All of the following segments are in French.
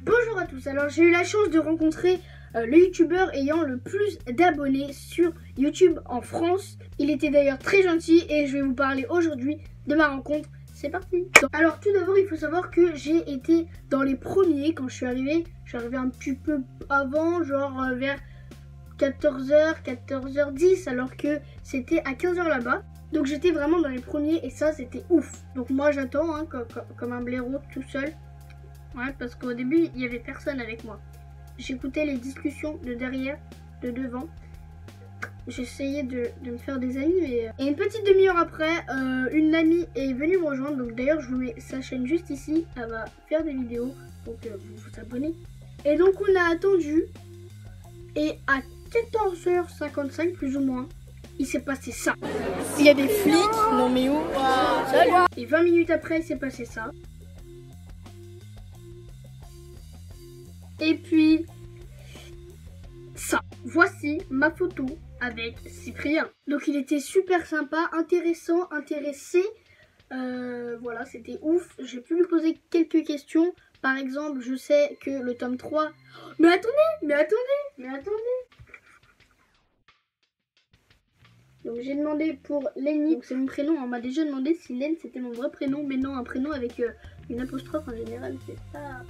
Bonjour à tous, alors j'ai eu la chance de rencontrer le youtubeur ayant le plus d'abonnés sur YouTube en France. Il était d'ailleurs très gentil et je vais vous parler aujourd'hui de ma rencontre. C'est parti. Alors tout d'abord il faut savoir que j'ai été dans les premiers quand je suis arrivée. Je suis arrivée un petit peu avant, genre vers 14h, 14h10 alors que c'était à 15h là-bas. Donc j'étais vraiment dans les premiers et ça c'était ouf. Donc moi j'attends hein, comme un blaireau tout seul. Ouais, parce qu'au début, il n'y avait personne avec moi. J'écoutais les discussions de derrière, de devant. J'essayais de me faire des amis. Mais... Et une petite demi-heure après, une amie est venue me rejoindre. Donc d'ailleurs, je vous mets sa chaîne juste ici. Elle va faire des vidéos. Donc vous vous abonnez. Et donc on a attendu. Et à 14h55 plus ou moins, il s'est passé ça. Il y a des flics. Non mais où? Salut. Et 20 minutes après, il s'est passé ça. Et puis, ça. Voici ma photo avec Cyprien. Donc il était super sympa, intéressant, intéressé. Voilà, c'était ouf. J'ai pu lui poser quelques questions. Par exemple, je sais que le tome 3... Mais attendez. Donc j'ai demandé pour Lenny, c'est mon prénom. On m'a déjà demandé si Len c'était mon vrai prénom. Mais non, un prénom avec une apostrophe en général, c'est pas...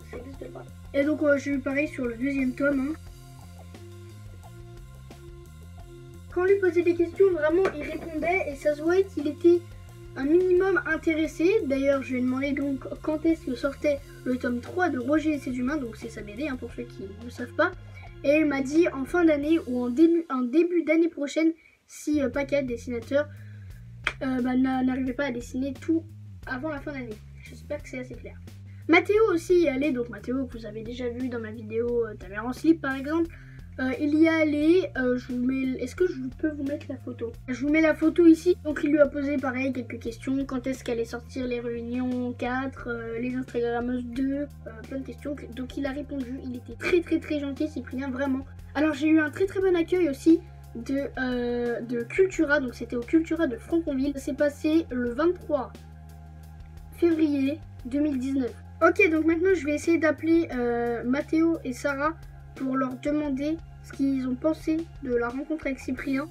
Ça n'existe pas. Et donc j'ai eu pareil sur le deuxième tome. Hein. Quand on lui posait des questions, vraiment il répondait et ça se voyait qu'il était un minimum intéressé. D'ailleurs je lui ai demandé donc quand est-ce que sortait le tome 3 de Roger et ses humains. Donc c'est sa BD hein, pour ceux qui ne savent pas. Et il m'a dit en fin d'année ou en début d'année prochaine si Paquet, dessinateur, n'arrivait pas à dessiner tout avant la fin d'année. J'espère que c'est assez clair. Mathéo aussi y allait, donc Mathéo que vous avez déjà vu dans ma vidéo ta mère en slip par exemple, il y allait, je vous mets, est-ce que je peux vous mettre la photo? Je vous mets la photo ici, donc il lui a posé pareil quelques questions, quand est-ce qu'allait sortir les réunions 4, les Instagrammeuses 2, plein de questions, donc il a répondu, il était très gentil Cyprien, vraiment. Alors j'ai eu un très bon accueil aussi de Cultura, donc c'était au Cultura de Franconville, ça s'est passé le 23 février 2019. Ok, donc maintenant je vais essayer d'appeler Mathéo et Sarah pour leur demander ce qu'ils ont pensé de la rencontre avec Cyprien.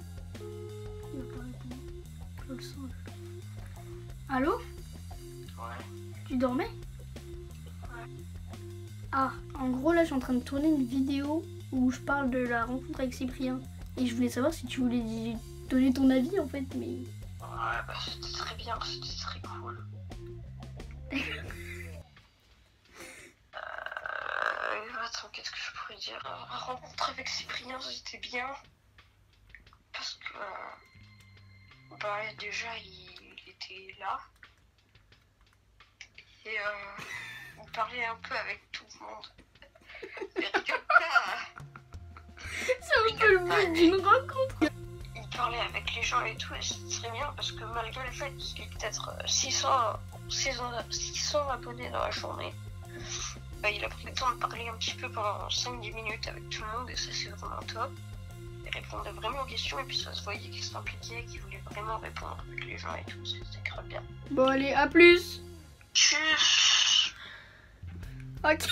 Allô? Ouais. Tu dormais? Ouais. Ah, en gros là je suis en train de tourner une vidéo où je parle de la rencontre avec Cyprien. Et je voulais savoir si tu voulais donner ton avis en fait, mais... Ouais, bah c'était très bien, c'était très cool. Attends, qu'est-ce que je pourrais dire? La rencontre avec Cyprien, c'était bien. Parce que... bah déjà, il était là. Et il parlait un peu avec tout le monde. Mais rigole pas. C'est un peu le but d'une rencontre. Il parlait avec les gens et tout, et c'est très bien parce que malgré le fait qu'il y ait peut-être 600 abonnés dans la journée, bah, il a pris le temps de parler un petit peu pendant 5-10 minutes avec tout le monde et ça c'est vraiment top. Il répondait vraiment aux questions et puis ça se voyait qu'il s'impliquait, qu'il voulait vraiment répondre avec les gens et tout, c'était grave bien. Bon allez, à plus. Tchuss. Ok.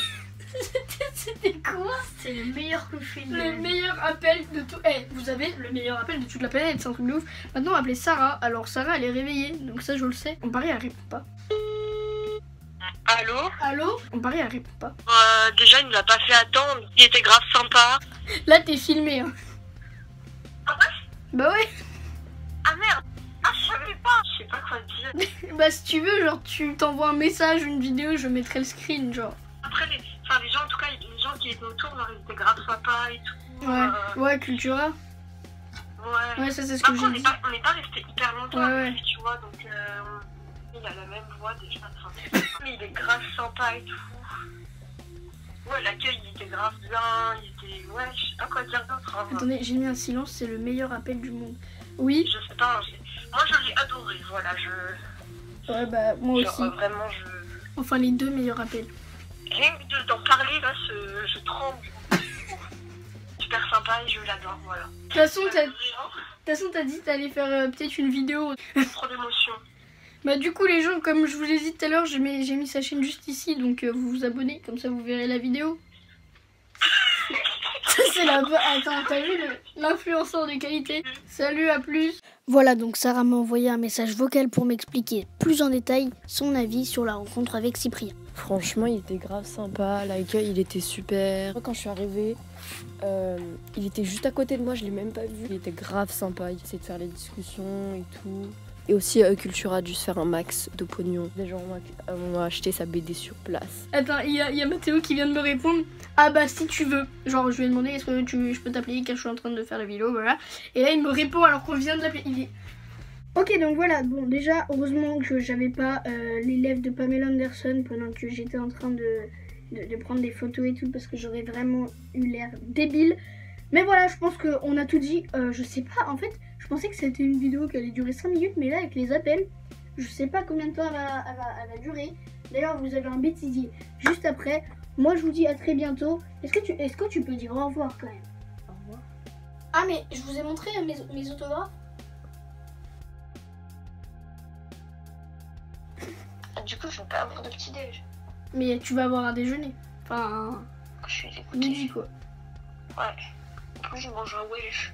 C'était quoi? C'est le meilleur coup de fil. Le meilleur appel de tout. Eh, vous avez le meilleur appel de toute la planète, c'est un truc de ouf. Maintenant, on va appeler Sarah. Alors, Sarah, elle est réveillée, donc ça, je le sais. On parie, elle répond pas. Allô? Allô? On parie, elle répond pas. Déjà, il ne l'a pas fait attendre, il était grave sympa. Là, t'es filmé, hein. Ah ouais? Bah ouais. Ah merde! Ah, je savais pas! Je sais pas quoi te dire. Bah, si tu veux, genre, tu t'envoies un message, une vidéo, je mettrai le screen, genre. Après, les gens, en tout cas, les gens qui étaient autour, genre, ils étaient grave sympas et tout. Ouais, ouais, Cultura. Ouais. Ouais, ça, c'est ce que j'ai dit. On n'est pas resté hyper longtemps avec lui, tu vois, donc il a la même voix déjà. Mais il est grave sympa et tout. Ouais, l'accueil, il était grave bien, il était... Ouais, je sais pas quoi dire d'autre. Hein. Attendez, j'ai mis un silence, c'est le meilleur appel du monde. Oui? Je sais pas, moi je l'ai adoré, voilà, Ouais, bah, moi genre, aussi. vraiment, Enfin, les deux meilleurs appels. Rien que d'en parler, là, je tremble. Super sympa et je l'adore, voilà. De toute façon, t'as dit que t'allais faire peut-être une vidéo. Trop d'émotion. Bah du coup les gens, comme je vous l'ai dit tout à l'heure, j'ai mis sa chaîne juste ici, donc vous vous abonnez, comme ça vous verrez la vidéo. C'est la... Attends, t'as vu l'influenceur de qualité? Salut, à plus. Voilà, donc Sarah m'a envoyé un message vocal pour m'expliquer plus en détail son avis sur la rencontre avec Cyprien. Franchement, il était grave sympa, l'accueil il était super. Quand je suis arrivée, il était juste à côté de moi, je l'ai même pas vu. Il était grave sympa, il essayait de faire les discussions et tout. Et aussi, Cultura a dû se faire un max de pognon. Des gens ont acheté sa BD sur place. Attends, il y a Mathéo qui vient de me répondre. Ah bah si tu veux. Genre je lui ai demandé est-ce que je peux t'appeler car je suis en train de faire la vidéo, voilà. Et là il me répond alors qu'on vient de l'appeler. Ok, donc voilà, bon déjà heureusement que j'avais pas l'élève de Pamela Anderson pendant que j'étais en train de prendre des photos et tout, parce que j'aurais vraiment eu l'air débile. Mais voilà, je pense qu'on a tout dit. Je sais pas, en fait, je pensais que c'était une vidéo qui allait durer 5 minutes, mais là avec les appels, je sais pas combien de temps elle va durer. D'ailleurs, vous avez un bêtisier juste après. Moi, je vous dis à très bientôt. Est-ce que tu peux dire au revoir quand même? Au revoir. Ah, mais je vous ai montré mes autographes. Du coup, je vais pas avoir de petit déj. Mais tu vas avoir un déjeuner. Enfin, Je suis dégoûtée. midi quoi. Ouais. En plus, je mange un Welsh.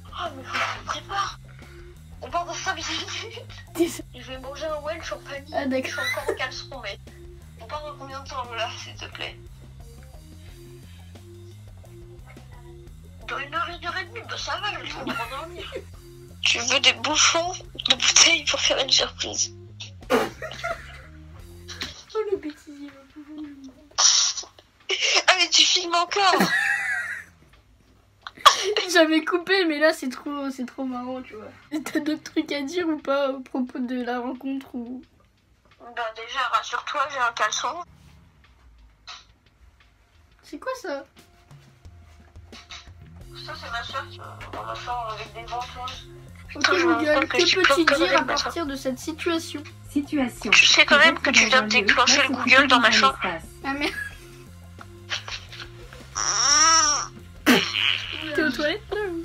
Oh, mais faut que je me prépare. On part dans 5 minutes. Je vais manger un Welsh en panique. Ah, d'accord. Je suis encore en caleçon, mais... On part dans combien de temps là, s'il te plaît? Dans 1 heure, 1h30, bah ça va, je vais le temps de m'endormir. Tu veux des bouchons de bouteilles pour faire une surprise? Oh le bêtisier. Ah mais tu filmes encore? J'avais coupé, mais là c'est trop marrant, tu vois. T'as d'autres trucs à dire ou pas au propos de la rencontre ou... Bah déjà, rassure-toi, j'ai un caleçon. C'est quoi ça? Ça c'est ma soeur qui dans ma chambre avec des ventouses. Ok Putain, je me rends Google, compte que je que suis peux-tu plein de dire à conneries, partir de cette situation? Situation. Tu sais quand même que tu viens de déclencher le Google dans ma chambre. Ah merde. T'es aux toilettes là ou...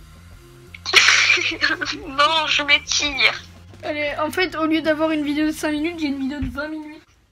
Non, je m'étire. Allez, en fait, au lieu d'avoir une vidéo de 5 minutes, j'ai une vidéo de 20 minutes.